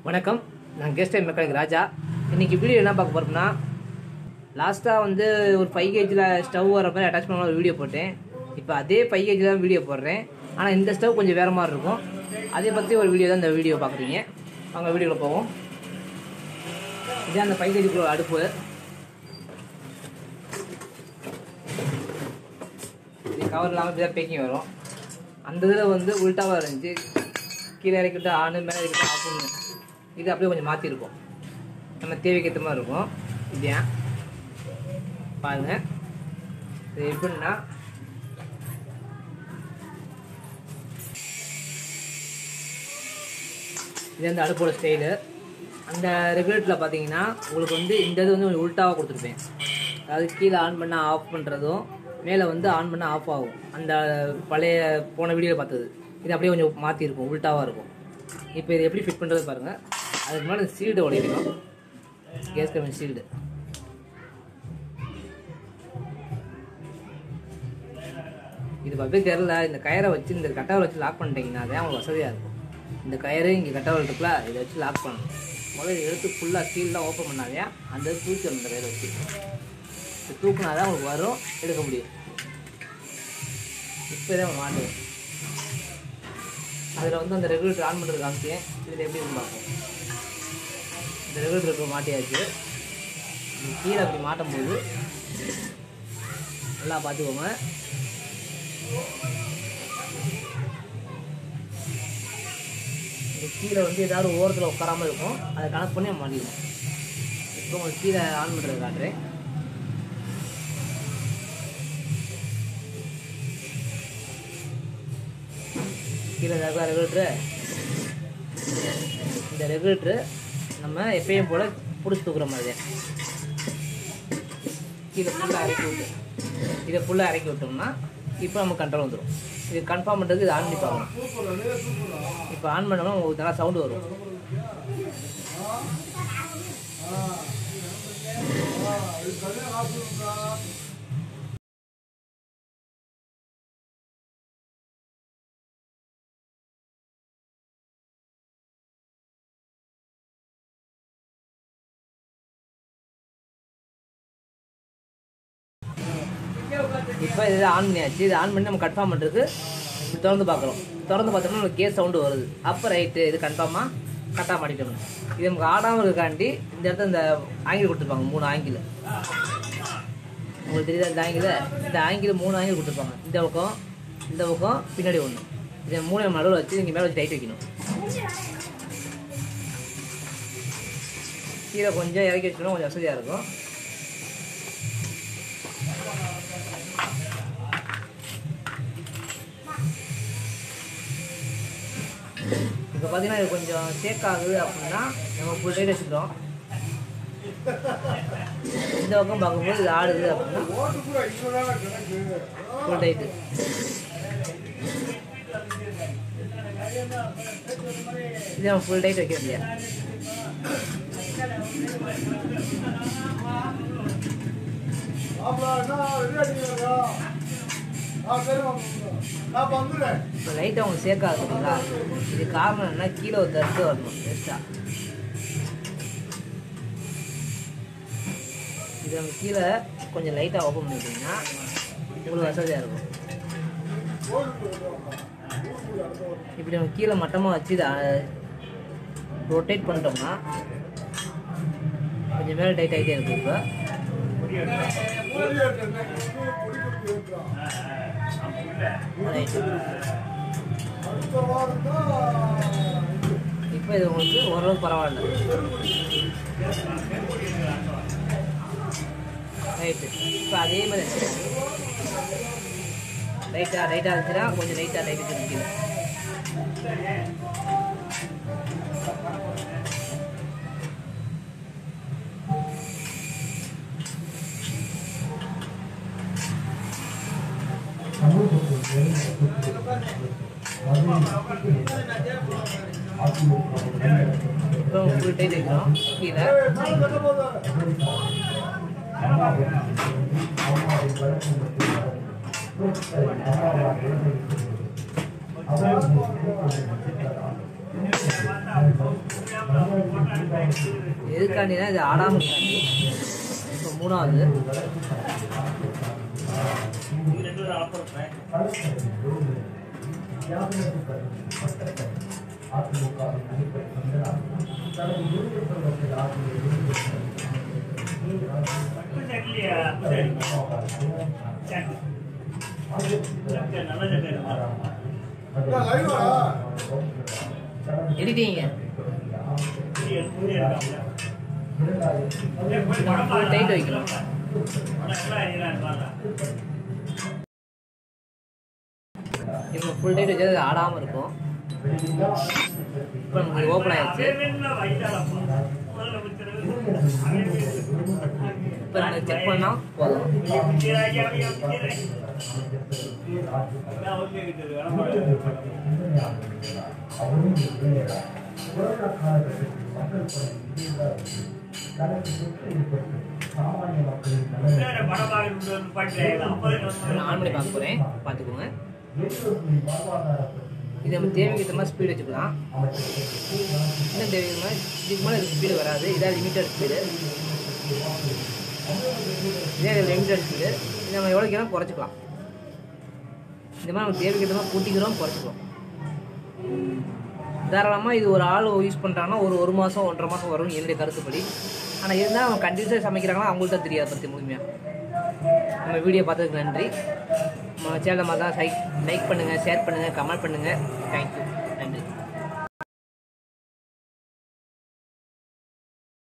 வணக்கம், நான் guest time mechanic ராஜா. இன்றைக்கி வீடியோ என்ன பார்க்க போகிறோம்னா, லாஸ்ட்டாக வந்து ஒரு 5 கேஜில் ஸ்டவ் வர மாதிரி அட்டாச் பண்ண ஒரு வீடியோ போட்டேன். இப்போ அதே 5 கேஜில் தான் வீடியோ போடுறேன். ஆனால் இந்த ஸ்டவ் கொஞ்சம் வேறு மாதிரி இருக்கும். அதே பற்றி ஒரு வீடியோ தான் இந்த வீடியோ பார்க்குறீங்க. அவங்க வீடியோவில் போவோம். இதுதான் அந்த 5 கேஜிக்குள்ள அடுப்பு. இது கவர் இல்லாமல் இப்படி தான் பேக்கிங் வரும். அந்த இதில் வந்து உல்ட்டாவாக இருந்துச்சு. கீழே இறக்கிட்டு ஆணு, மேலே இறக்கிட்டு ஆஃப்னு. இது அப்படியே கொஞ்சம் மாற்றிருக்கும். நம்ம தேவைக்கு ஏற்ற மாதிரி இருக்கும். இல்லையா பாருங்கள். இது எப்படின்னா, இது அந்த அடுப்போட ஸ்டைலு. அந்த ரெகுலேட்டரில் பார்த்தீங்கன்னா உங்களுக்கு வந்து இந்த இது வந்து கொஞ்சம் உல்ட்டாவாக கொடுத்துருப்பேன். அதாவது கீழே ஆன் பண்ணால் ஆஃப் பண்ணுறதும், மேலே வந்து ஆன் பண்ணால் ஆஃப் ஆகும். அந்த பழைய போன வீடியோவில் பார்த்தது இது அப்படியே கொஞ்சம் மாற்றிருக்கும், உல்ட்டாவாக இருக்கும். இப்போ இது எப்படி ஃபிட் பண்ணுறது பாருங்கள். அதுக்கு முன்னாடி சீல்டு உடைக்கணும். Gas company sealed. இது பப்பே தெரில. இந்த கயரை வச்சு இந்த கட்டவரை வச்சு லாக் பண்ணிட்டீங்கன்னா அதே அவங்களுக்கு வசதியாக இருக்கும். இந்த கயிறு இங்கே கட்டவரை இருக்குல்ல, இதை வச்சு லாக் பண்ணணும். முதல்ல எடுத்து ஃபுல்லாக சீல்லாம் ஓப்பன் பண்ணாதே அந்த தூக்கணும். இந்த கயிறை வச்சு இது தூக்கினாதான் உங்களுக்கு வரும், எடுக்க முடியும். இப்போ தான் மாட்டுவோம். அதில் வந்து அந்த ரெகுலேட்டர் ஆன் பண்ணுறது காமிச்சேன். இதில் எப்படி இருந்து பார்ப்போம். இந்த ரெகுலேட்டருக்கு மாட்டியாச்சு. கீழே அப்படி மாட்டும் போது நல்லா பார்த்துக்கோங்க. இந்த கீழே வந்து ஏதாவது ஓரத்தில் உட்காராமல் இருக்கும். அதை கனெக்ட் பண்ணி மாட்டிடுவோம். இப்போ உங்களுக்கு கீழே ஆன் பண்ணுறது காட்டுறேன். கீழே ரெகுலேட்டரு. இந்த ரெகுலேட்டரு நம்ம எப்பயும் போல் பிடிச்சி தூக்குற மாதிரி கீழே ஃபுல்லாக இறக்கி விட்டு இதை ஃபுல்லாக இறக்கி விட்டோம்னா இப்போ நமக்கு கண்ட்ரோல் வந்துடும். இது கன்ஃபார்ம் பண்ணுறதுக்கு இது ஆன் பண்ணி பார்க்கணும். இப்போ ஆன் பண்ணோம்னா உங்களுக்கு நல்லா சவுண்டு வரும். இப்போ இதை ஆன் பண்ணியாச்சு. இது ஆன் பண்ணி நம்ம கன்ஃபார்ம் பண்ணுறதுக்கு இப்படி திறந்து பார்க்குறோம். திறந்து பார்த்தோம்னா நமக்கு கேஸ் சவுண்டு வருது. அப்போ ரைட்டு, இது கன்ஃபார்மாக கரெக்டாக மாட்டிட்டோம். இது நமக்கு ஆடாமல் இருக்காண்டி இந்த இடத்துல இந்த ஆங்கிள் கொடுத்துருப்பாங்க. 3 ஆங்கிள் உங்களுக்கு தெரியுதா? இந்த ஆங்கிள் 3 ஆங்கிள் கொடுத்துருப்பாங்க. இந்த பக்கம் பின்னாடி ஒன்று. இதை 3 நடுவில் வச்சு இங்கே மேலே வச்சு டைட் வைக்கணும். கீழே கொஞ்சம் இறக்கி வச்சுக்கணும், கொஞ்சம் வசதியாக இருக்கும். இப்போ பார்த்தீங்கன்னா இது கொஞ்சம் ஷேக் ஆகுது அப்படின்னா நம்ம ஃபுல் டைட் வச்சுக்கிறோம். இந்த பக்கம் பார்க்கும்போது இது ஆடுது அப்படின்னா ஃபுல் டைட்டு. இது நம்ம ஃபுல் டைட் வைக்க முடியாது. இப்போ லைட்டாக அவங்க சேர்க்க ஆகுதுங்களா? இது காரணம் என்ன? கீழே ஒரு தட்டு வரணும் பெஸ்ட்டாக. இது நம்ம கீழே கொஞ்சம் லைட்டாக ஓப்பன் பண்ணிட்டீங்கன்னா உங்களுக்கு வசதியாக இருக்கும். இப்படி நம்ம கீழே மட்டமாக வச்சு இதை ரொட்டேட் பண்ணிட்டோம்னா கொஞ்சம் மேலே டைட் ஆகிட்டே இருக்கும். இப்போ இது உங்களுக்கு ஓரளவுக்கு பரவாயில்ல. ரைட்டு. இப்போ அதே மாதிரி ரைட்டாக இருந்துச்சுன்னா கொஞ்சம் லைட்டாக லைட் வச்சு இப்போ ஃபுல் டைட் வைக்கிறோம் கீழே. எதுக்காண்டினா இது ஆடாமல் இருக்காண்டி. இப்போ 3வது எடிட்டிங்க டைட் வைக்கணும். இப்போ ஃபுல் டைட் வச்சது ஆடாமல் இருக்கும். இப்போ நமக்கு ஓப்பன் ஆயிடுச்சு. இப்போ நம்ம செக் பண்ணால் போதும். நான் ஆன் பண்ணி பார்க்க போகிறேன், பார்த்துக்கோங்க. இது நம்ம தேவைக்கு ஏற்ற மாதிரி ஸ்பீடு வச்சுக்கலாம். இன்னும் தேவைக்கு மாதிரி இதுக்கு மேலே இது ஸ்பீடு வராது. இதான் லிமிட்டட் ஸ்பீடு. இதே லிமிட்டட் ஸ்பீடு. இது நம்ம எவ்வளோக்கு வேணால் குறைச்சிக்கலாம். இந்த மாதிரி நம்ம தேவைக்கு ஏற்ற மாதிரி கூட்டிக்கிறோம், குறைச்சிக்கலாம். தாராளமாக இது ஒரு ஆள் யூஸ் பண்ணுறாங்கன்னா ஒரு மாதம் 1.5 மாதம் வரும் என்னுடைய கருத்துப்படி. ஆனால் இருந்தால் அவங்க கண்டிப்பாக சமைக்கிறாங்கன்னா அவங்கள்ட்ட தெரியாது பற்றி முழுமையாக. நம்ம வீடியோ பார்த்ததுக்கு நன்றி. நம்ம சேனலை மாதிரி தான் லைக் பண்ணுங்கள், ஷேர் பண்ணுங்கள், கமெண்ட் பண்ணுங்கள். தேங்க்யூ.